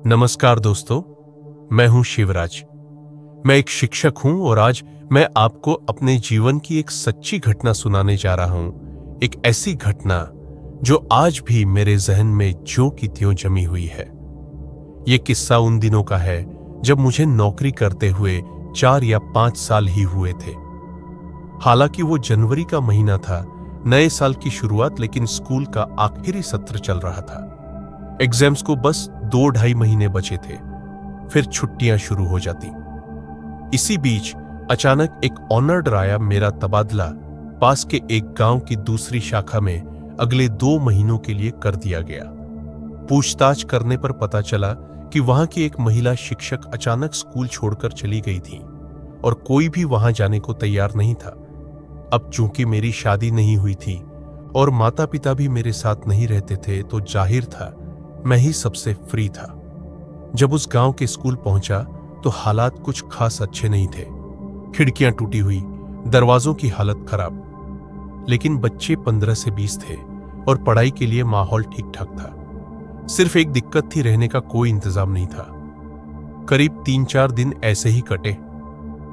नमस्कार दोस्तों, मैं हूं शिवराज। मैं एक शिक्षक हूं और आज मैं आपको अपने जीवन की एक सच्ची घटना सुनाने जा रहा हूं। एक ऐसी घटना जो आज भी मेरे जहन में ज्यों की त्यों जमी हुई है। यह किस्सा उन दिनों का है जब मुझे नौकरी करते हुए 4 या 5 साल ही हुए थे। हालांकि वो जनवरी का महीना था, नए साल की शुरुआत, लेकिन स्कूल का आखिरी सत्र चल रहा था। एग्जाम्स को बस 2-2.5 महीने बचे थे, फिर छुट्टियां शुरू हो जाती। इसी बीच अचानक एक ऑनर्ड आया। मेरा तबादला पास के एक गांव की दूसरी शाखा में अगले 2 महीनों के लिए कर दिया गया। पूछताछ करने पर पता चला कि वहां की एक महिला शिक्षक अचानक स्कूल छोड़कर चली गई थी और कोई भी वहां जाने को तैयार नहीं था। अब चूंकि मेरी शादी नहीं हुई थी और माता पिता भी मेरे साथ नहीं रहते थे, तो जाहिर था मैं ही सबसे फ्री था। जब उस गांव के स्कूल पहुंचा तो हालात कुछ खास अच्छे नहीं थे। खिड़कियां टूटी हुई, दरवाजों की हालत खराब, लेकिन बच्चे 15 से 20 थे और पढ़ाई के लिए माहौल ठीक ठाक था। सिर्फ एक दिक्कत थी, रहने का कोई इंतजाम नहीं था। करीब 3-4 दिन ऐसे ही कटे।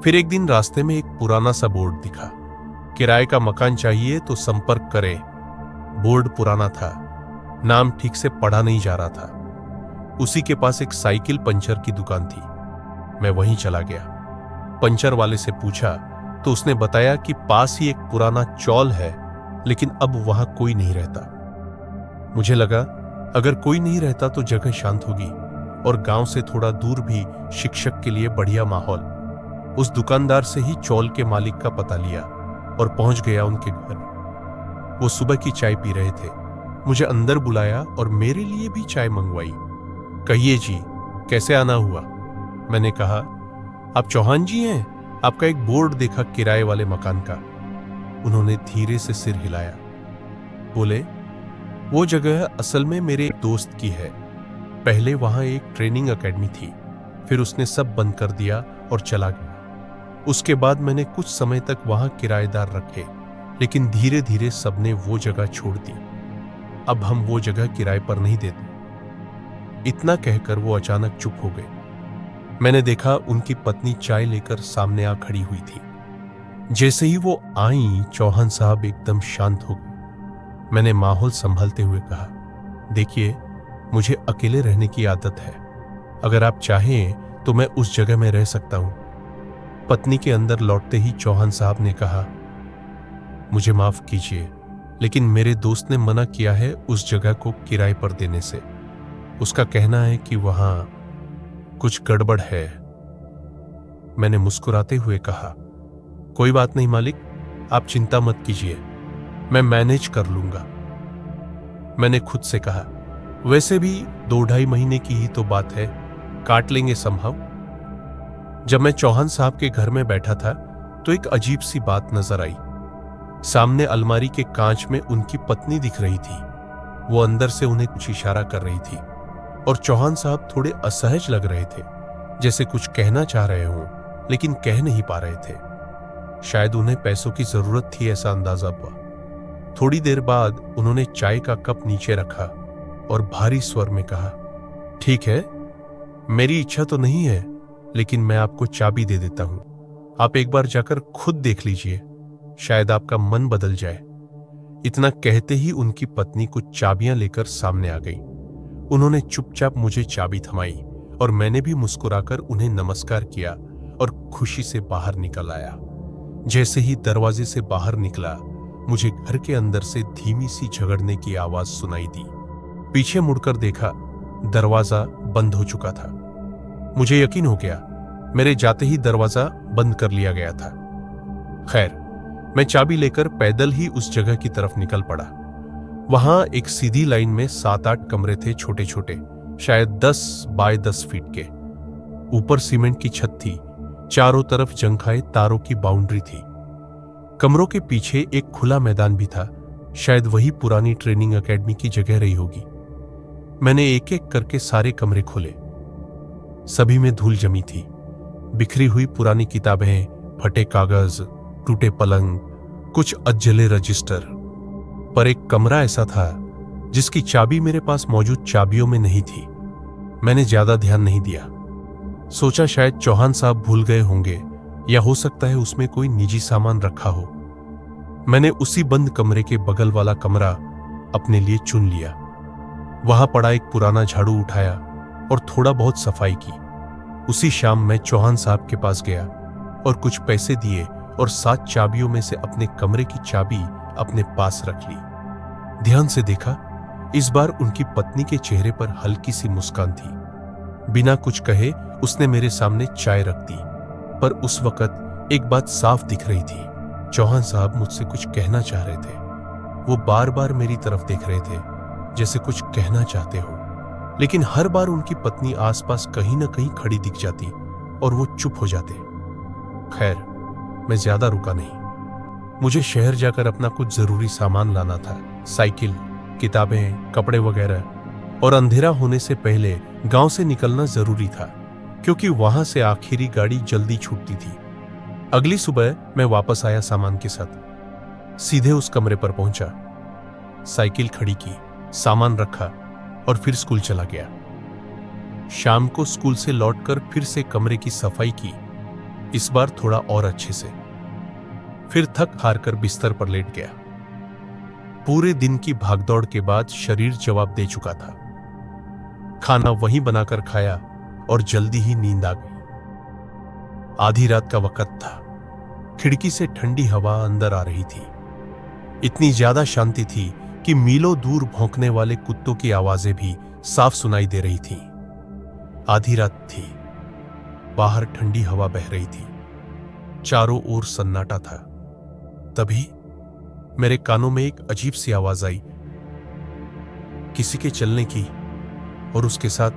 फिर एक दिन रास्ते में एक पुराना सा बोर्ड दिखा, किराए का मकान चाहिए तो संपर्क करें। बोर्ड पुराना था, नाम ठीक से पढ़ा नहीं जा रहा था। उसी के पास एक साइकिल पंचर की दुकान थी। मैं वहीं चला गया। पंचर वाले से पूछा तो उसने बताया कि पास ही एक पुराना चौल है, लेकिन अब वहां कोई नहीं रहता। मुझे लगा अगर कोई नहीं रहता तो जगह शांत होगी और गांव से थोड़ा दूर भी शिक्षक के लिए बढ़िया माहौल। उस दुकानदार से ही चौल के मालिक का पता लिया और पहुंच गया उनके घर। वो सुबह की चाय पी रहे थे। मुझे अंदर बुलाया और मेरे लिए भी चाय मंगवाई। कहिए जी, कैसे आना हुआ? मैंने कहा, आप चौहान जी हैं? आपका एक बोर्ड देखा किराए वाले मकान का। उन्होंने धीरे से सिर हिलाया। बोले, वो जगह असल में मेरे एक दोस्त की है। पहले वहां एक ट्रेनिंग एकेडमी थी, फिर उसने सब बंद कर दिया और चला गया। उसके बाद मैंने कुछ समय तक वहां किराएदार रखे, लेकिन धीरे धीरे सबने वो जगह छोड़ दी। अब हम वो जगह किराए पर नहीं देते। इतना कहकर वो अचानक चुप हो गए। मैंने देखा उनकी पत्नी चाय लेकर सामने आ खड़ी हुई थी। जैसे ही वो आई, चौहान साहब एकदम शांत हो गए। मैंने माहौल संभालते हुए कहा, देखिए, मुझे अकेले रहने की आदत है। अगर आप चाहें तो मैं उस जगह में रह सकता हूं। पत्नी के अंदर लौटते ही चौहान साहब ने कहा, मुझे माफ कीजिए, लेकिन मेरे दोस्त ने मना किया है उस जगह को किराए पर देने से। उसका कहना है कि वहां कुछ गड़बड़ है। मैंने मुस्कुराते हुए कहा, कोई बात नहीं मालिक, आप चिंता मत कीजिए, मैं मैनेज कर लूंगा। मैंने खुद से कहा, वैसे भी 2-2.5 महीने की ही तो बात है, काट लेंगे समहाउ। जब मैं चौहान साहब के घर में बैठा था तो एक अजीब सी बात नजर आई। सामने अलमारी के कांच में उनकी पत्नी दिख रही थी। वो अंदर से उन्हें कुछ इशारा कर रही थी और चौहान साहब थोड़े असहज लग रहे थे, जैसे कुछ कहना चाह रहे हों लेकिन कह नहीं पा रहे थे। शायद उन्हें पैसों की जरूरत थी, ऐसा अंदाजा हुआ। थोड़ी देर बाद उन्होंने चाय का कप नीचे रखा और भारी स्वर में कहा, ठीक है, मेरी इच्छा तो नहीं है, लेकिन मैं आपको चाबी दे देता हूं। आप एक बार जाकर खुद देख लीजिए, शायद आपका मन बदल जाए। इतना कहते ही उनकी पत्नी कुछ चाबियां लेकर सामने आ गई। उन्होंने चुपचाप मुझे चाबी थमाई और मैंने भी मुस्कुराकर उन्हें नमस्कार किया और खुशी से बाहर निकल आया। जैसे ही दरवाजे से बाहर निकला, मुझे घर के अंदर से धीमी सी झगड़ने की आवाज सुनाई दी। पीछे मुड़कर देखा, दरवाजा बंद हो चुका था। मुझे यकीन हो गया, मेरे जाते ही दरवाजा बंद कर लिया गया था। खैर, मैं चाबी लेकर पैदल ही उस जगह की तरफ निकल पड़ा। वहां एक सीधी लाइन में 7-8 कमरे थे, छोटे छोटे, शायद 10 बाय 10 फीट के। ऊपर सीमेंट की छत थी, चारों तरफ जंखाए तारों की बाउंड्री थी। कमरों के पीछे एक खुला मैदान भी था, शायद वही पुरानी ट्रेनिंग एकेडमी की जगह रही होगी। मैंने एक एक करके सारे कमरे खोले। सभी में धूल जमी थी, बिखरी हुई पुरानी किताबें, फटे कागज, टूटे पलंग, कुछ अधजले रजिस्टर। पर एक कमरा ऐसा था जिसकी चाबी मेरे पास मौजूद चाबियों में नहीं थी। मैंने ज्यादा ध्यान नहीं दिया। सोचा शायद चौहान साहब भूल गए होंगे या हो सकता है उसमें कोई निजी सामान रखा हो। मैंने उसी बंद कमरे के बगल वाला कमरा अपने लिए चुन लिया। वहां पड़ा एक पुराना झाड़ू उठाया और थोड़ा बहुत सफाई की। उसी शाम मैं चौहान साहब के पास गया और कुछ पैसे दिए और 7 चाबियों में से अपने कमरे की चाबी अपने पास रख ली। ध्यान से देखा, इस बार उनकी पत्नी के चेहरे पर हल्की सी मुस्कान थी। बिना कुछ कहे उसने मेरे सामने चाय रख दी, पर उस वक्त एक बात साफ दिख रही थी। चौहान साहब मुझसे कुछ कहना चाह रहे थे। वो बार बार मेरी तरफ देख रहे थे, जैसे कुछ कहना चाहते हो, लेकिन हर बार उनकी पत्नी आसपास कहीं ना कहीं खड़ी दिख जाती और वो चुप हो जाते। खैर, मैं ज्यादा रुका नहीं। मुझे शहर जाकर अपना कुछ जरूरी सामान लाना था, साइकिल, किताबें, कपड़े वगैरह, और अंधेरा होने से पहले गांव से निकलना जरूरी था, क्योंकि वहां से आखिरी गाड़ी जल्दी छूटती थी। अगली सुबह मैं वापस आया सामान के साथ। सीधे उस कमरे पर पहुंचा, साइकिल खड़ी की, सामान रखा और फिर स्कूल चला गया। शाम को स्कूल से लौटकर फिर से कमरे की सफाई की, इस बार थोड़ा और अच्छे से। फिर थक हार कर बिस्तर पर लेट गया। पूरे दिन की भागदौड़ के बाद शरीर जवाब दे चुका था। खाना वहीं बनाकर खाया और जल्दी ही नींद आ गई। आधी रात का वक्त था। खिड़की से ठंडी हवा अंदर आ रही थी। इतनी ज्यादा शांति थी कि मीलों दूर भौंकने वाले कुत्तों की आवाजें भी साफ सुनाई दे रही थीं। आधी रात थी। बाहर ठंडी हवा बह रही थी। चारों ओर सन्नाटा था। तभी मेरे कानों में एक अजीब सी आवाज आई, किसी के चलने की, और उसके साथ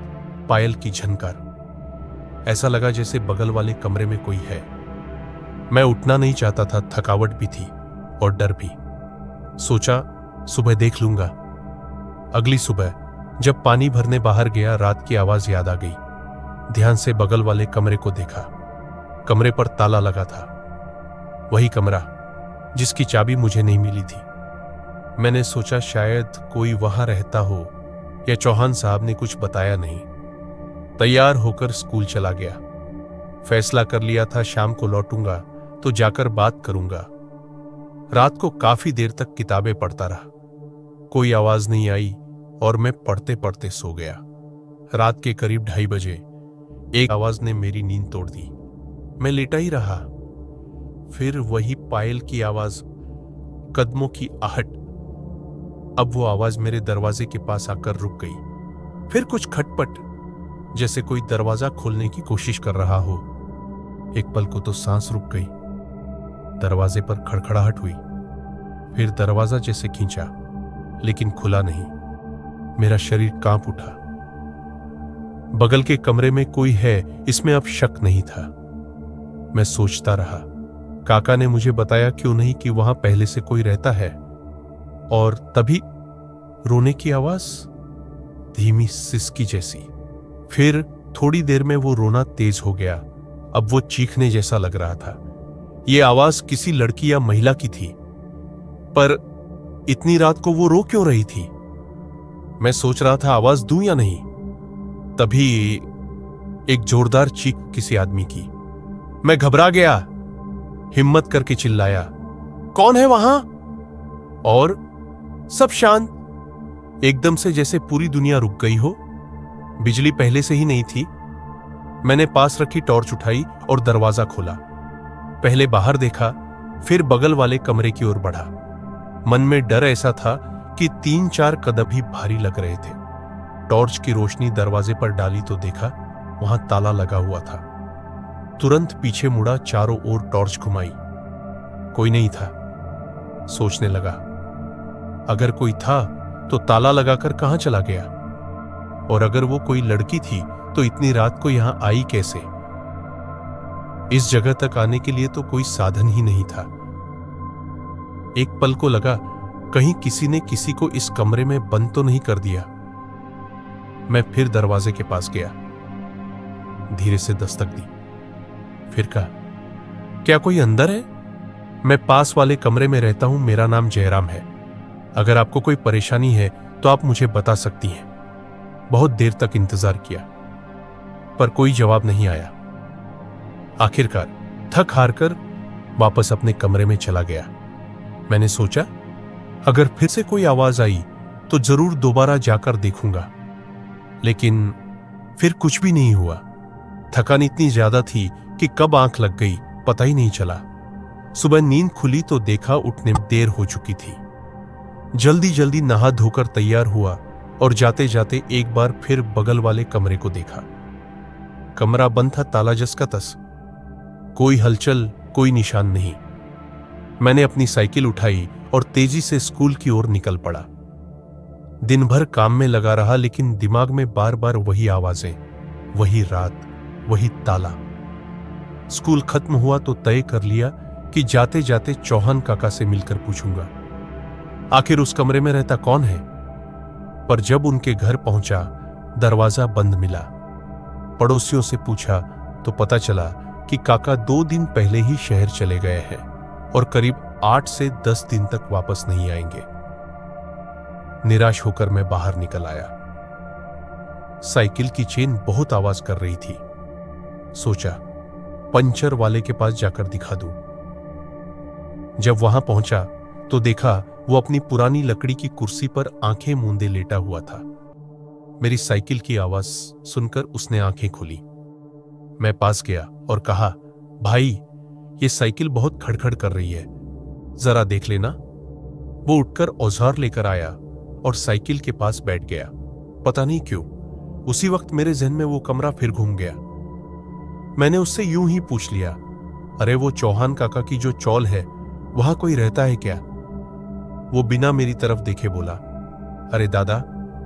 पायल की झनकार। ऐसा लगा जैसे बगल वाले कमरे में कोई है। मैं उठना नहीं चाहता था, थकावट भी थी और डर भी। सोचा सुबह देख लूंगा। अगली सुबह जब पानी भरने बाहर गया, रात की आवाज याद आ गई। ध्यान से बगल वाले कमरे को देखा। कमरे पर ताला लगा था, वही कमरा जिसकी चाबी मुझे नहीं मिली थी। मैंने सोचा शायद कोई वहां रहता हो या चौहान साहब ने कुछ बताया नहीं। तैयार होकर स्कूल चला गया। फैसला कर लिया था शाम को लौटूंगा तो जाकर बात करूंगा। रात को काफी देर तक किताबें पढ़ता रहा। कोई आवाज नहीं आई और मैं पढ़ते पढ़ते सो गया। रात के करीब 2:30 बजे एक आवाज ने मेरी नींद तोड़ दी। मैं लेटा ही रहा। फिर वही पायल की आवाज, कदमों की आहट। अब वो आवाज मेरे दरवाजे के पास आकर रुक गई। फिर कुछ खटपट, जैसे कोई दरवाजा खोलने की कोशिश कर रहा हो। एक पल को तो सांस रुक गई। दरवाजे पर खड़खड़ाहट हुई। फिर दरवाजा जैसे खींचा, लेकिन खुला नहीं। मेरा शरीर कांप उठा। बगल के कमरे में कोई है, इसमें अब शक नहीं था। मैं सोचता रहा, काका ने मुझे बताया क्यों नहीं कि वहां पहले से कोई रहता है। और तभी रोने की आवाज, धीमी सिसकी जैसी। फिर थोड़ी देर में वो रोना तेज हो गया। अब वो चीखने जैसा लग रहा था। ये आवाज किसी लड़की या महिला की थी, पर इतनी रात को वो रो क्यों रही थी? मैं सोच रहा था आवाज दूं या नहीं। तभी एक जोरदार चीख किसी आदमी की। मैं घबरा गया, हिम्मत करके चिल्लाया, कौन है वहां? और सब शांत। एकदम से जैसे पूरी दुनिया रुक गई हो। बिजली पहले से ही नहीं थी। मैंने पास रखी टॉर्च उठाई और दरवाजा खोला। पहले बाहर देखा, फिर बगल वाले कमरे की ओर बढ़ा। मन में डर ऐसा था कि 3-4 कदम भी भारी लग रहे थे। टॉर्च की रोशनी दरवाजे पर डाली तो देखा वहां ताला लगा हुआ था। तुरंत पीछे मुड़ा, चारों ओर टॉर्च घुमाई। कोई नहीं था। सोचने लगा, अगर कोई था तो ताला लगाकर कहां चला गया? और अगर वो कोई लड़की थी तो इतनी रात को यहां आई कैसे? इस जगह तक आने के लिए तो कोई साधन ही नहीं था। एक पल को लगा कहीं किसी ने किसी को इस कमरे में बंद तो नहीं कर दिया। मैं फिर दरवाजे के पास गया, धीरे से दस्तक दी। फिर कहा, क्या कोई अंदर है? मैं पास वाले कमरे में रहता हूं, मेरा नाम जयराम है। अगर आपको कोई परेशानी है तो आप मुझे बता सकती हैं। बहुत देर तक इंतजार किया। पर कोई जवाब नहीं आया। आखिरकार थक हार कर वापस अपने कमरे में चला गया। मैंने सोचा अगर फिर से कोई आवाज आई तो जरूर दोबारा जाकर देखूंगा, लेकिन फिर कुछ भी नहीं हुआ। थकान इतनी ज्यादा थी कि कब आंख लग गई पता ही नहीं चला। सुबह नींद खुली तो देखा उठने में देर हो चुकी थी। जल्दी जल्दी नहा धोकर तैयार हुआ और जाते जाते एक बार फिर बगल वाले कमरे को देखा। कमरा बंद था, ताला जस का तस। कोई हलचल, कोई निशान नहीं। मैंने अपनी साइकिल उठाई और तेजी से स्कूल की ओर निकल पड़ा। दिन भर काम में लगा रहा, लेकिन दिमाग में बार बार वही आवाजें, वही रात, वही ताला। स्कूल खत्म हुआ तो तय कर लिया कि जाते जाते चौहान काका से मिलकर पूछूंगा आखिर उस कमरे में रहता कौन है। पर जब उनके घर पहुंचा, दरवाजा बंद मिला। पड़ोसियों से पूछा तो पता चला कि काका 2 दिन पहले ही शहर चले गए हैं और करीब 8 से 10 दिन तक वापस नहीं आएंगे। निराश होकर मैं बाहर निकल आया। साइकिल की चेन बहुत आवाज कर रही थी। सोचा पंचर वाले के पास जाकर दिखा दूं। जब वहां पहुंचा तो देखा वो अपनी पुरानी लकड़ी की कुर्सी पर आंखें मूंदे लेटा हुआ था। मेरी साइकिल की आवाज सुनकर उसने आंखें खोली। मैं पास गया और कहा, भाई ये साइकिल बहुत खड़खड़ कर रही है, जरा देख लेना। वो उठकर औजार लेकर आया और साइकिल के पास बैठ गया। पता नहीं क्यों उसी वक्त मेरे जहन में वो कमरा फिर घूम गया। मैंने उससे यूं ही पूछ लिया, अरे वो चौहान काका की जो चौल है वहां कोई रहता है क्या? वो बिना मेरी तरफ देखे बोला, अरे दादा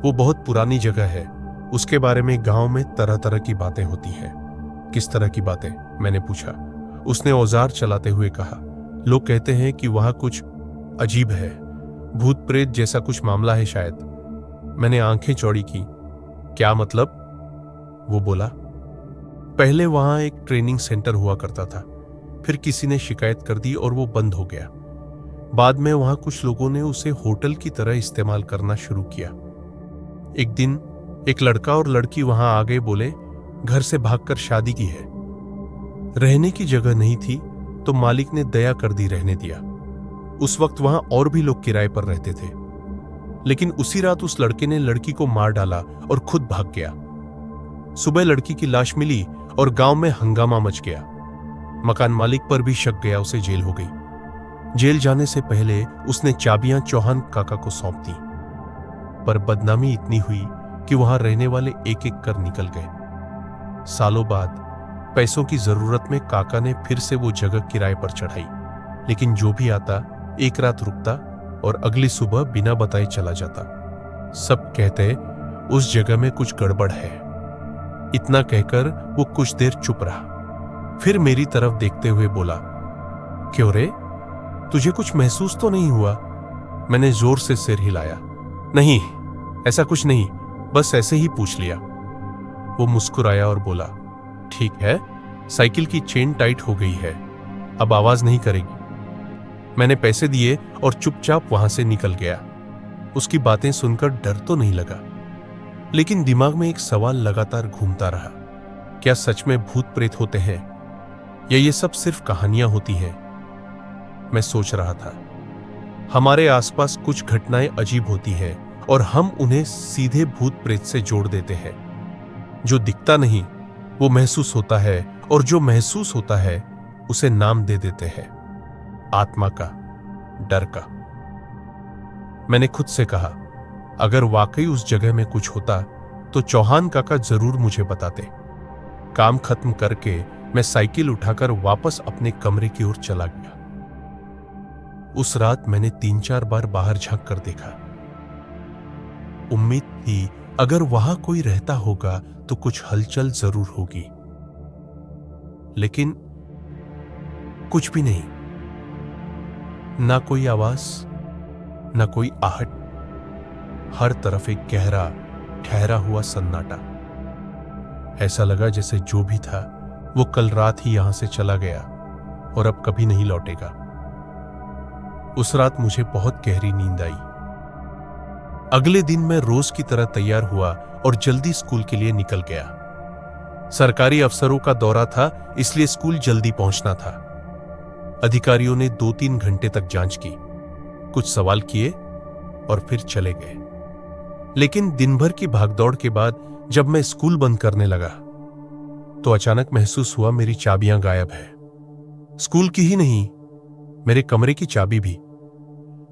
वो बहुत पुरानी जगह है, उसके बारे में गांव में तरह तरह की बातें होती हैं। किस तरह की बातें? मैंने पूछा। उसने औजार चलाते हुए कहा, लोग कहते हैं कि वहां कुछ अजीब है, भूत प्रेत जैसा कुछ मामला है शायद। मैंने आंखें चौड़ी की। क्या मतलब? वो बोला, पहले वहां एक ट्रेनिंग सेंटर हुआ करता था, फिर किसी ने शिकायत कर दी और वो बंद हो गया। बाद में वहां कुछ लोगों ने उसे होटल की तरह इस्तेमाल करना शुरू किया। एक दिन एक लड़का और लड़की वहां आ गए, बोले घर से भागकर शादी की है। रहने की जगह नहीं थी तो मालिक ने दया कर दी, रहने दिया। उस वक्त वहां और भी लोग किराए पर रहते थे, लेकिन उसी रात उस लड़के ने लड़की को मार डाला और खुद भाग गया। सुबह लड़की की लाश मिली और गांव में हंगामा मच गया। मकान मालिक पर भी शक गया, उसे जेल हो गई। जेल जाने से पहले उसने चाबियां चौहान काका को सौंप दी, पर बदनामी इतनी हुई कि वहां रहने वाले एक एक कर निकल गए। सालों बाद पैसों की जरूरत में काका ने फिर से वो जगह किराए पर चढ़ाई, लेकिन जो भी आता एक रात रुकता और अगली सुबह बिना बताए चला जाता। सब कहते उस जगह में कुछ गड़बड़ है। इतना कहकर वो कुछ देर चुप रहा, फिर मेरी तरफ देखते हुए बोला, क्यों रे, तुझे कुछ महसूस तो नहीं हुआ? मैंने जोर से सिर हिलाया, नहीं ऐसा कुछ नहीं, बस ऐसे ही पूछ लिया। वो मुस्कुराया और बोला, ठीक है, साइकिल की चेन टाइट हो गई है, अब आवाज नहीं करेगी। मैंने पैसे दिए और चुपचाप वहां से निकल गया। उसकी बातें सुनकर डर तो नहीं लगा, लेकिन दिमाग में एक सवाल लगातार घूमता रहा, क्या सच में भूत प्रेत होते हैं या ये सब सिर्फ कहानियां होती हैं? मैं सोच रहा था, हमारे आसपास कुछ घटनाएं अजीब होती हैं और हम उन्हें सीधे भूत प्रेत से जोड़ देते हैं। जो दिखता नहीं वो महसूस होता है, और जो महसूस होता है उसे नाम दे देते हैं, आत्मा का, डर का। मैंने खुद से कहा, अगर वाकई उस जगह में कुछ होता तो चौहान काका जरूर मुझे बताते। काम खत्म करके मैं साइकिल उठाकर वापस अपने कमरे की ओर चला गया। उस रात मैंने 3-4 बार बाहर झांक कर देखा। उम्मीद थी अगर वहां कोई रहता होगा तो कुछ हलचल जरूर होगी, लेकिन कुछ भी नहीं। ना कोई आवाज, ना कोई आहट। हर तरफ एक गहरा ठहरा हुआ सन्नाटा। ऐसा लगा जैसे जो भी था वो कल रात ही यहां से चला गया और अब कभी नहीं लौटेगा। उस रात मुझे बहुत गहरी नींद आई। अगले दिन मैं रोज की तरह तैयार हुआ और जल्दी स्कूल के लिए निकल गया। सरकारी अफसरों का दौरा था, इसलिए स्कूल जल्दी पहुंचना था। अधिकारियों ने 2-3 घंटे तक जांच की, कुछ सवाल किए और फिर चले गए। लेकिन दिन भर की भागदौड़ के बाद जब मैं स्कूल बंद करने लगा तो अचानक महसूस हुआ मेरी चाबियां गायब है। स्कूल की ही नहीं, मेरे कमरे की चाबी भी।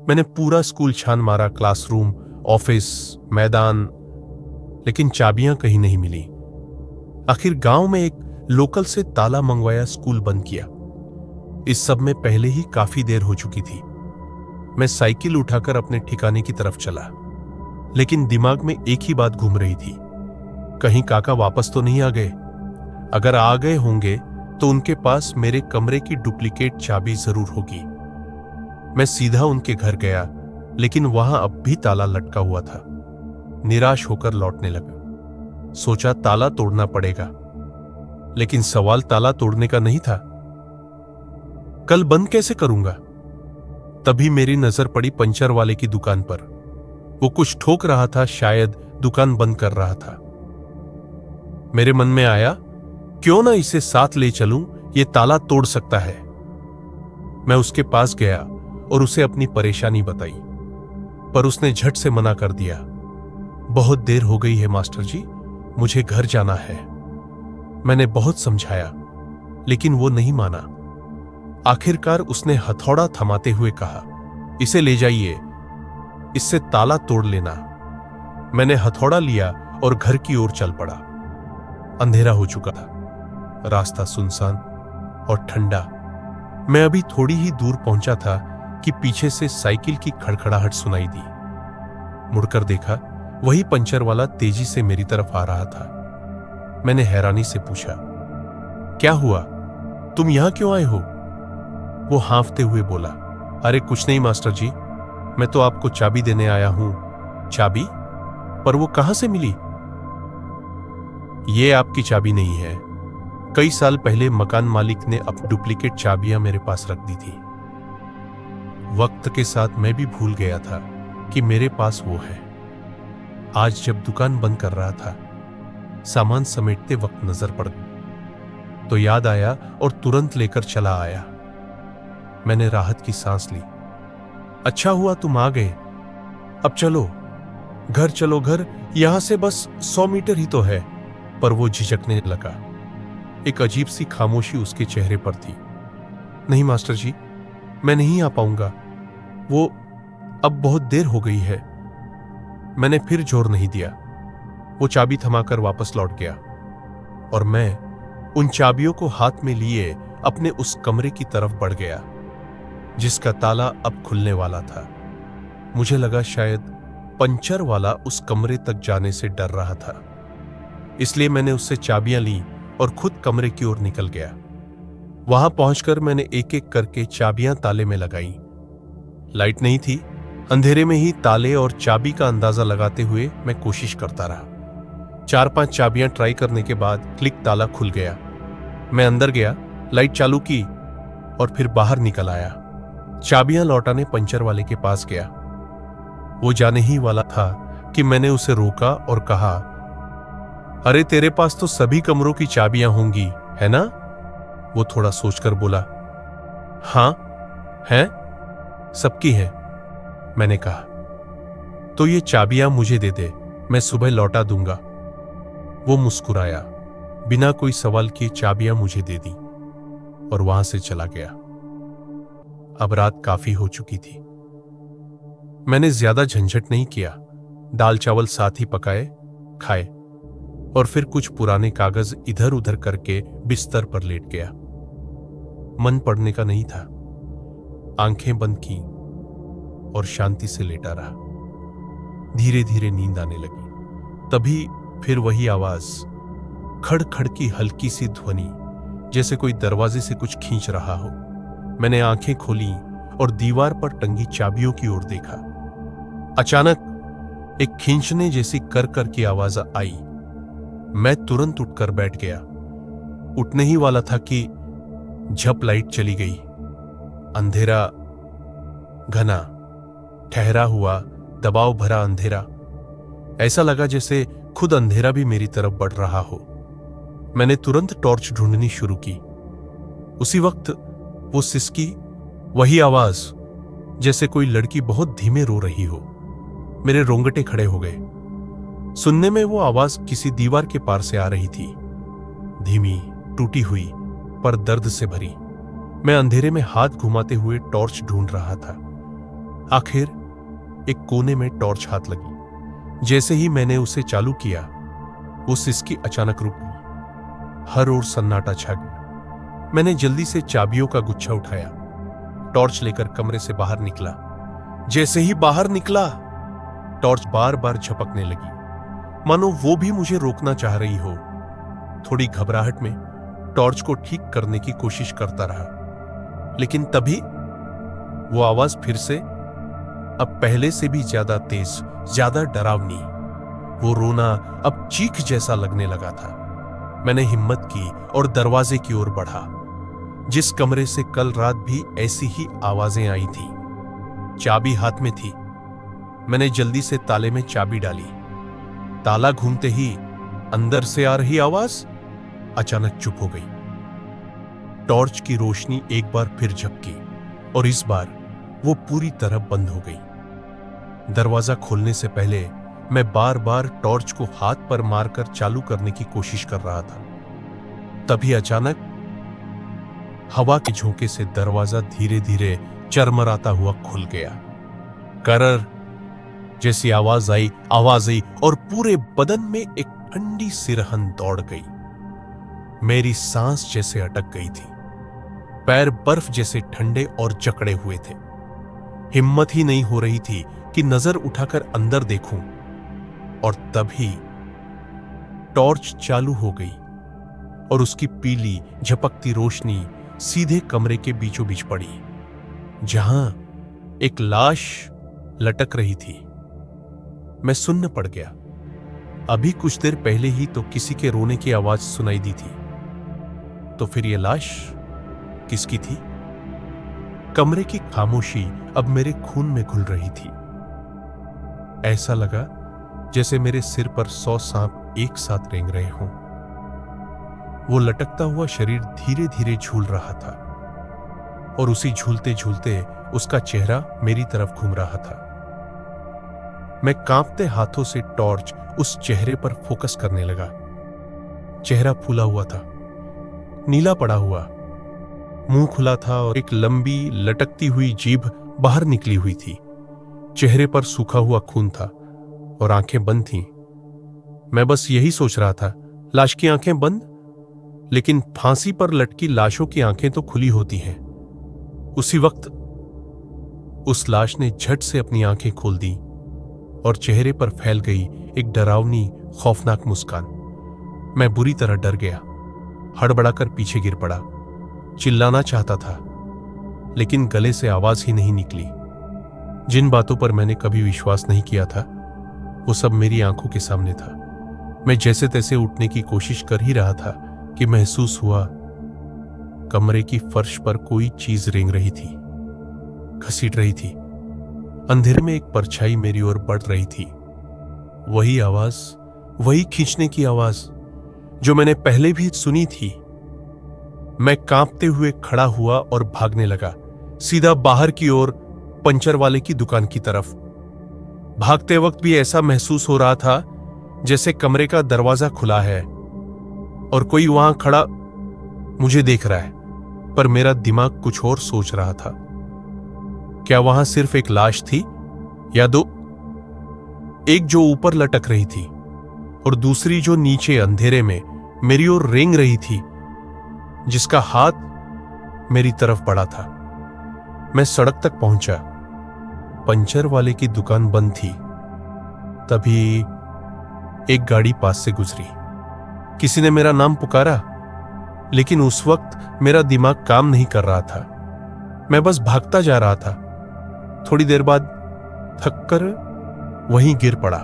मैंने पूरा स्कूल छान मारा, क्लासरूम, ऑफिस, मैदान, लेकिन चाबियां कहीं नहीं मिली। आखिर गांव में एक लोकल से ताला मंगवाया, स्कूल बंद किया। इस सब में पहले ही काफी देर हो चुकी थी। मैं साइकिल उठाकर अपने ठिकाने की तरफ चला, लेकिन दिमाग में एक ही बात घूम रही थी, कहीं काका वापस तो नहीं आ गए। अगर आ गए होंगे तो उनके पास मेरे कमरे की डुप्लीकेट चाबी जरूर होगी। मैं सीधा उनके घर गया, लेकिन वहां अब भी ताला लटका हुआ था। निराश होकर लौटने लगा। सोचा ताला तोड़ना पड़ेगा, लेकिन सवाल ताला तोड़ने का नहीं था, कल बंद कैसे करूंगा। तभी मेरी नजर पड़ी पंचर वाले की दुकान पर। वो कुछ ठोक रहा था, शायद दुकान बंद कर रहा था। मेरे मन में आया, क्यों ना इसे साथ ले चलूं, ये ताला तोड़ सकता है। मैं उसके पास गया और उसे अपनी परेशानी बताई, पर उसने झट से मना कर दिया। बहुत देर हो गई है मास्टर जी, मुझे घर जाना है। मैंने बहुत समझाया, लेकिन वो नहीं माना। आखिरकार उसने हथौड़ा थमाते हुए कहा, इसे ले जाइए, इससे ताला तोड़ लेना। मैंने हथौड़ा लिया और घर की ओर चल पड़ा। अंधेरा हो चुका था, रास्ता सुनसान और ठंडा। मैं अभी थोड़ी ही दूर पहुंचा था कि पीछे से साइकिल की खड़खड़ाहट सुनाई दी। मुड़कर देखा, वही पंचर वाला तेजी से मेरी तरफ आ रहा था। मैंने हैरानी से पूछा, क्या हुआ, तुम यहां क्यों आए हो? वो हांफते हुए बोला, अरे कुछ नहीं मास्टर जी, मैं तो आपको चाबी देने आया हूं। चाबी? पर वो कहां से मिली? ये आपकी चाबी नहीं है। कई साल पहले मकान मालिक ने अब डुप्लीकेट चाबियां मेरे पास रख दी थी। वक्त के साथ मैं भी भूल गया था कि मेरे पास वो है। आज जब दुकान बंद कर रहा था, सामान समेटते वक्त नजर पड़ गई तो याद आया और तुरंत लेकर चला आया। मैंने राहत की सांस ली। अच्छा हुआ तुम आ गए। अब चलो घर, यहां से बस 100 मीटर ही तो है। पर वो झिझकने लगा। एक अजीब सी खामोशी उसके चेहरे पर थी। नहीं मास्टर जी, मैं नहीं आ पाऊंगा, वो अब बहुत देर हो गई है। मैंने फिर जोर नहीं दिया। वो चाबी थमाकर वापस लौट गया और मैं उन चाबियों को हाथ में लिए अपने उस कमरे की तरफ बढ़ गया जिसका ताला अब खुलने वाला था। मुझे लगा शायद पंचर वाला उस कमरे तक जाने से डर रहा था, इसलिए मैंने उससे चाबियां ली और खुद कमरे की ओर निकल गया। वहां पहुंचकर मैंने एक एक करके चाबियां ताले में लगाई। लाइट नहीं थी, अंधेरे में ही ताले और चाबी का अंदाजा लगाते हुए मैं कोशिश करता रहा। 4-5 चाबियां ट्राई करने के बाद क्लिक, ताला खुल गया। मैं अंदर गया, लाइट चालू की और फिर बाहर निकल आया। चाबियां लौटाने पंचर वाले के पास गया। वो जाने ही वाला था कि मैंने उसे रोका और कहा, अरे तेरे पास तो सभी कमरों की चाबियां होंगी, है ना? वो थोड़ा सोचकर बोला, हां हैं, सबकी है। मैंने कहा, तो ये चाबियां मुझे दे दे, मैं सुबह लौटा दूंगा। वो मुस्कुराया, बिना कोई सवाल किए चाबियां मुझे दे दी और वहां से चला गया। अब रात काफी हो चुकी थी। मैंने ज्यादा झंझट नहीं किया। दाल चावल साथ ही पकाए, खाए और फिर कुछ पुराने कागज इधर उधर करके बिस्तर पर लेट गया। मन पड़ने का नहीं था। आंखें बंद की और शांति से लेटा रहा। धीरे धीरे नींद आने लगी। तभी फिर वही आवाज, खड़ खड़ की हल्की सी ध्वनि, जैसे कोई दरवाजे से कुछ खींच रहा हो। मैंने आंखें खोली और दीवार पर टंगी चाबियों की ओर देखा। अचानक एक खींचने जैसी कर कर की आवाज आई। मैं तुरंत उठकर बैठ गया। उठने ही वाला था कि झप लाइट चली गई। अंधेरा, घना, ठहरा हुआ, दबाव भरा अंधेरा। ऐसा लगा जैसे खुद अंधेरा भी मेरी तरफ बढ़ रहा हो। मैंने तुरंत टॉर्च ढूंढनी शुरू की। उसी वक्त वो सिसकी, वही आवाज, जैसे कोई लड़की बहुत धीमे रो रही हो। मेरे रोंगटे खड़े हो गए। सुनने में वो आवाज किसी दीवार के पार से आ रही थी, धीमी, टूटी हुई, पर दर्द से भरी। मैं अंधेरे में हाथ घुमाते हुए टॉर्च ढूंढ रहा था। आखिर एक कोने में टॉर्च हाथ लगी। जैसे ही मैंने उसे चालू किया, वो सिसकी अचानक रुक गई। हर ओर सन्नाटा छा गया। मैंने जल्दी से चाबियों का गुच्छा उठाया, टॉर्च लेकर कमरे से बाहर निकला। जैसे ही बाहर निकला, टॉर्च बार बार झपकने लगी, मानो वो भी मुझे रोकना चाह रही हो। थोड़ी घबराहट में टॉर्च को ठीक करने की कोशिश करता रहा, लेकिन तभी वो आवाज फिर से, अब पहले से भी ज्यादा तेज, ज्यादा डरावनी। वो रोना अब चीख जैसा लगने लगा था। मैंने हिम्मत की और दरवाजे की ओर बढ़ा, जिस कमरे से कल रात भी ऐसी ही आवाजें आई थी। चाबी हाथ में थी। मैंने जल्दी से ताले में चाबी डाली। ताला घूमते ही अंदर से आ रही आवाज अचानक चुप हो गई। टॉर्च की रोशनी एक बार फिर झपकी और इस बार वो पूरी तरह बंद हो गई। दरवाजा खोलने से पहले मैं बार बार टॉर्च को हाथ पर मारकर चालू करने की कोशिश कर रहा था। तभी अचानक हवा के झोंके से दरवाजा धीरे धीरे चरमराता हुआ खुल गया। करर जैसी आवाज आई और पूरे बदन में एक ठंडी सिरहन दौड़ गई। मेरी सांस जैसे अटक गई थी। पैर बर्फ जैसे ठंडे और जकड़े हुए थे। हिम्मत ही नहीं हो रही थी कि नजर उठाकर अंदर देखूं, और तभी टॉर्च चालू हो गई और उसकी पीली झपकती रोशनी सीधे कमरे के बीचों बीच पड़ी, जहां एक लाश लटक रही थी। मैं सुन्न पड़ गया। अभी कुछ देर पहले ही तो किसी के रोने की आवाज सुनाई दी थी, तो फिर यह लाश किसकी थी? कमरे की खामोशी अब मेरे खून में घुल रही थी। ऐसा लगा जैसे मेरे सिर पर 100 सांप एक साथ रेंग रहे हों। वो लटकता हुआ शरीर धीरे धीरे झूल रहा था और उसी झूलते झूलते उसका चेहरा मेरी तरफ घूम रहा था। मैं कांपते हाथों से टॉर्च उस चेहरे पर फोकस करने लगा। चेहरा फूला हुआ था, नीला पड़ा हुआ, मुंह खुला था और एक लंबी लटकती हुई जीभ बाहर निकली हुई थी। चेहरे पर सूखा हुआ खून था और आंखें बंद थीं। मैं बस यही सोच रहा था, लाश की आंखें बंद, लेकिन फांसी पर लटकी लाशों की आंखें तो खुली होती हैं। उसी वक्त उस लाश ने झट से अपनी आंखें खोल दी और चेहरे पर फैल गई एक डरावनी, खौफनाक मुस्कान। मैं बुरी तरह डर गया, हड़बड़ाकर पीछे गिर पड़ा। चिल्लाना चाहता था, लेकिन गले से आवाज ही नहीं निकली। जिन बातों पर मैंने कभी विश्वास नहीं किया था, वो सब मेरी आंखों के सामने था। मैं जैसे तैसे उठने की कोशिश कर ही रहा था कि महसूस हुआ कमरे की फर्श पर कोई चीज रेंग रही थी, घसीट रही थी। अंधेरे में एक परछाई मेरी ओर बढ़ रही थी। वही आवाज, वही खींचने की आवाज जो मैंने पहले भी सुनी थी। मैं कांपते हुए खड़ा हुआ और भागने लगा, सीधा बाहर की ओर, पंचर वाले की दुकान की तरफ। भागते वक्त भी ऐसा महसूस हो रहा था जैसे कमरे का दरवाजा खुला है और कोई वहां खड़ा मुझे देख रहा है, पर मेरा दिमाग कुछ और सोच रहा था। क्या वहां सिर्फ एक लाश थी या दो? एक जो ऊपर लटक रही थी और दूसरी जो नीचे अंधेरे में मेरी ओर रेंग रही थी, जिसका हाथ मेरी तरफ बढ़ा था। मैं सड़क तक पहुंचा। पंचर वाले की दुकान बंद थी। तभी एक गाड़ी पास से गुजरी। किसी ने मेरा नाम पुकारा, लेकिन उस वक्त मेरा दिमाग काम नहीं कर रहा था। मैं बस भागता जा रहा था। थोड़ी देर बाद थककर वहीं गिर पड़ा।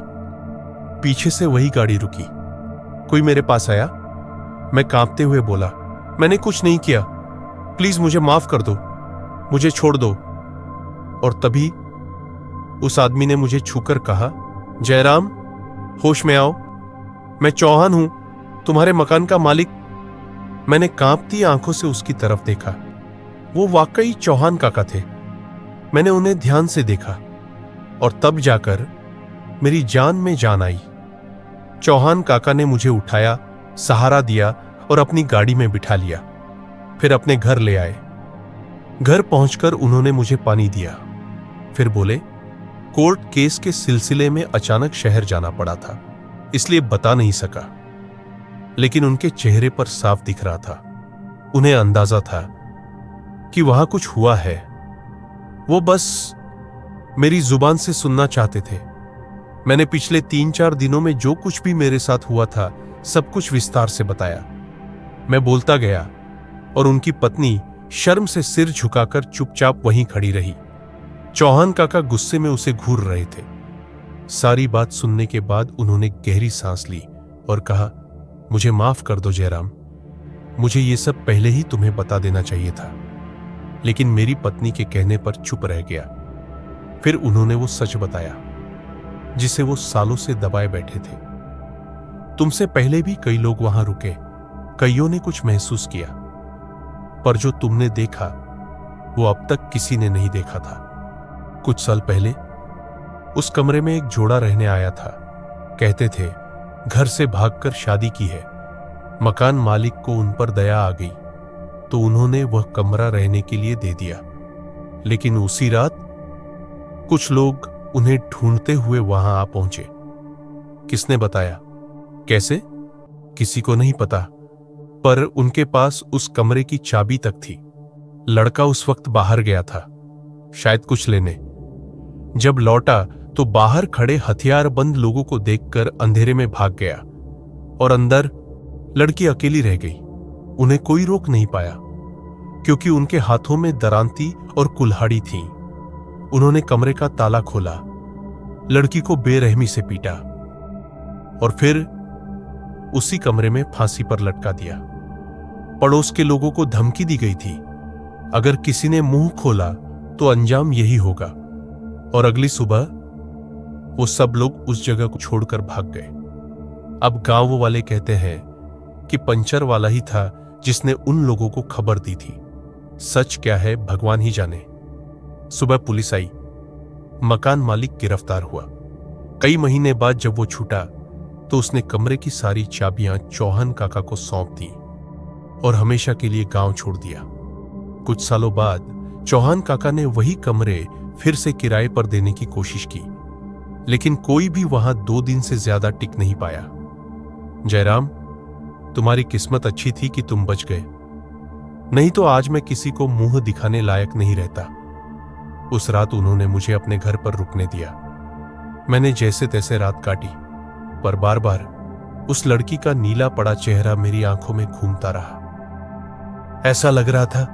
पीछे से वही गाड़ी रुकी। कोई मेरे पास आया। मैं कांपते हुए बोला, मैंने कुछ नहीं किया, प्लीज मुझे माफ कर दो, मुझे छोड़ दो। और तभी उस आदमी ने मुझे छूकर कहा, जयराम, होश में आओ, मैं चौहान हूं, तुम्हारे मकान का मालिक मैंने कांपती आंखों से उसकी तरफ देखा। वो वाकई चौहान काका थे। मैंने उन्हें ध्यान से देखा और तब जाकर मेरी जान में जान आई। चौहान काका ने मुझे उठाया, सहारा दिया और अपनी गाड़ी में बिठा लिया। फिर अपने घर ले आए। घर पहुंचकर उन्होंने मुझे पानी दिया। फिर बोले, कोर्ट केस के सिलसिले में अचानक शहर जाना पड़ा था, इसलिए बता नहीं सका। लेकिन उनके चेहरे पर साफ दिख रहा था, उन्हें अंदाजा था कि वहां कुछ हुआ है। वो बस मेरी जुबान से सुनना चाहते थे। मैंने पिछले 3-4 दिनों में जो कुछ भी मेरे साथ हुआ था सब कुछ विस्तार से बताया। मैं बोलता गया और उनकी पत्नी शर्म से सिर झुकाकर चुपचाप वहीं खड़ी रही। चौहान काका गुस्से में उसे घूर रहे थे। सारी बात सुनने के बाद उन्होंने गहरी सांस ली और कहा, मुझे माफ कर दो जयराम, मुझे ये सब पहले ही तुम्हें बता देना चाहिए था। लेकिन मेरी पत्नी के कहने पर चुप रह गया। फिर उन्होंने वो सच बताया जिसे वो सालों से दबाए बैठे थे। तुमसे पहले भी कई लोग वहां रुके, कईयों ने कुछ महसूस किया, पर जो तुमने देखा वो अब तक किसी ने नहीं देखा था। कुछ साल पहले उस कमरे में एक जोड़ा रहने आया था। कहते थे घर से भागकर शादी की है। मकान मालिक को उन पर दया आ गई तो उन्होंने वह कमरा रहने के लिए दे दिया। लेकिन उसी रात कुछ लोग उन्हें ढूंढते हुए वहां आ पहुंचे। किसने बताया, कैसे, किसी को नहीं पता, पर उनके पास उस कमरे की चाबी तक थी। लड़का उस वक्त बाहर गया था, शायद कुछ लेने। जब लौटा तो बाहर खड़े हथियारबंद लोगों को देखकर अंधेरे में भाग गया और अंदर लड़की अकेली रह गई। उन्हें कोई रोक नहीं पाया क्योंकि उनके हाथों में दरांती और कुल्हाड़ी थी। उन्होंने कमरे का ताला खोला, लड़की को बेरहमी से पीटा और फिर उसी कमरे में फांसी पर लटका दिया। पड़ोस के लोगों को धमकी दी गई थी, अगर किसी ने मुंह खोला तो अंजाम यही होगा। और अगली सुबह वो सब लोग उस जगह को छोड़कर भाग गए। अब गांव वाले कहते हैं कि पंचर वाला ही था जिसने उन लोगों को खबर दी थी। सच क्या है भगवान ही जाने। सुबह पुलिस आई, मकान मालिक गिरफ्तार हुआ। कई महीने बाद जब वो छूटा तो उसने कमरे की सारी चाबियां चौहान काका को सौंप दी और हमेशा के लिए गांव छोड़ दिया। कुछ सालों बाद चौहान काका ने वही कमरे फिर से किराए पर देने की कोशिश की, लेकिन कोई भी वहां 2 दिन से ज्यादा टिक नहीं पाया। जयराम, तुम्हारी किस्मत अच्छी थी कि तुम बच गए, नहीं तो आज मैं किसी को मुंह दिखाने लायक नहीं रहता। उस रात उन्होंने मुझे अपने घर पर रुकने दिया। मैंने जैसे तैसे रात काटी, पर बार बार उस लड़की का नीला पड़ा चेहरा मेरी आंखों में घूमता रहा। ऐसा लग रहा था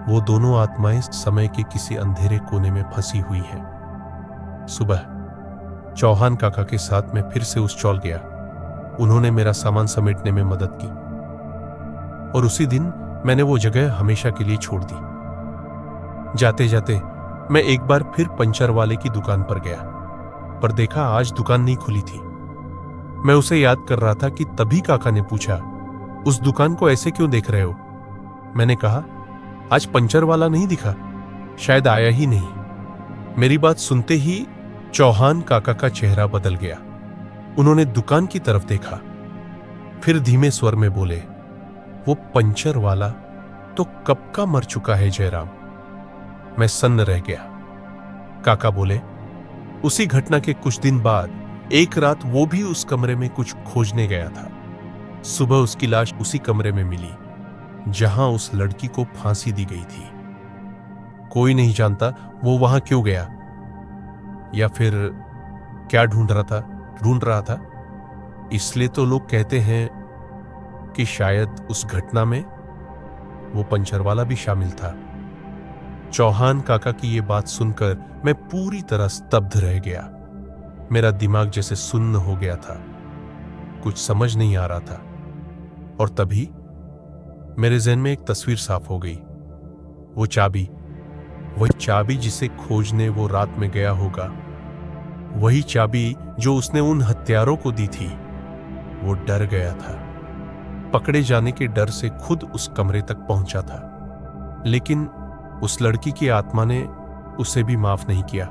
वो दोनों आत्माएं समय के किसी अंधेरे कोने में फंसी हुई हैं। सुबह चौहान काका के साथ मैं फिर से उस चौल गया। उन्होंने मेरा सामान समेटने में मदद की और उसी दिन मैंने वो जगह हमेशा के लिए छोड़ दी। जाते जाते मैं एक बार फिर पंचर वाले की दुकान पर गया, पर देखा आज दुकान नहीं खुली थी। मैं उसे याद कर रहा था कि तभी काका ने पूछा, उस दुकान को ऐसे क्यों देख रहे हो? मैंने कहा, आज पंचर वाला नहीं दिखा, शायद आया ही नहीं। मेरी बात सुनते ही चौहान काका का चेहरा बदल गया। उन्होंने दुकान की तरफ देखा, फिर धीमे स्वर में बोले, वो पंचर वाला तो कब का मर चुका है जयराम। मैं सन्न रह गया। काका बोले, उसी घटना के कुछ दिन बाद एक रात वो भी उस कमरे में कुछ खोजने गया था। सुबह उसकी लाश उसी कमरे में मिली जहां उस लड़की को फांसी दी गई थी। कोई नहीं जानता वो वहां क्यों गया या फिर क्या ढूंढ रहा था। इसलिए तो लोग कहते हैं कि शायद उस घटना में वो पंचर वाला भी शामिल था। चौहान काका की ये बात सुनकर मैं पूरी तरह स्तब्ध रह गया। मेरा दिमाग जैसे सुन्न हो गया था, कुछ समझ नहीं आ रहा था। और तभी मेरे ज़हन में एक तस्वीर साफ हो गई। वही चाबी जिसे खोजने वो रात में गया होगा, वही चाबी जो उसने उन हत्यारों को दी थी। वो डर गया था। पकड़े जाने के डर से खुद उस कमरे तक पहुंचा था, लेकिन उस लड़की की आत्मा ने उसे भी माफ नहीं किया।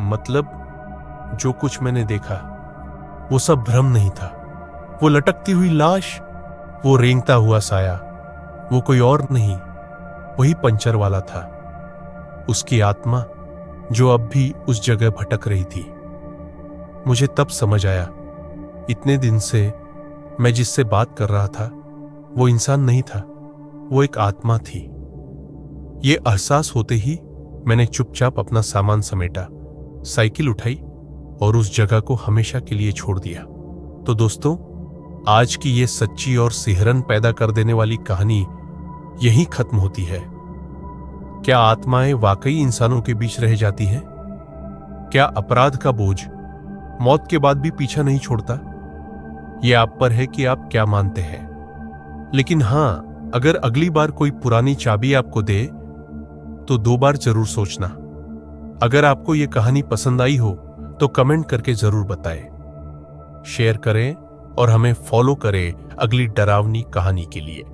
मतलब जो कुछ मैंने देखा वो सब भ्रम नहीं था। वो लटकती हुई लाश, वो रेंगता हुआ साया, वो कोई और नहीं, वही पंचर वाला था। उसकी आत्मा जो अब भी उस जगह भटक रही थी। मुझे तब समझ आया, इतने दिन से मैं जिससे बात कर रहा था वो इंसान नहीं था, वो एक आत्मा थी। ये एहसास होते ही मैंने चुपचाप अपना सामान समेटा, साइकिल उठाई और उस जगह को हमेशा के लिए छोड़ दिया। तो दोस्तों, आज की ये सच्ची और सिहरन पैदा कर देने वाली कहानी यहीं खत्म होती है। क्या आत्माएं वाकई इंसानों के बीच रह जाती हैं? क्या अपराध का बोझ मौत के बाद भी पीछा नहीं छोड़ता? यह आप पर है कि आप क्या मानते हैं। लेकिन हां, अगर अगली बार कोई पुरानी चाबी आपको दे तो 2 बार जरूर सोचना। अगर आपको यह कहानी पसंद आई हो तो कमेंट करके जरूर बताएं, शेयर करें और हमें फॉलो करें अगली डरावनी कहानी के लिए।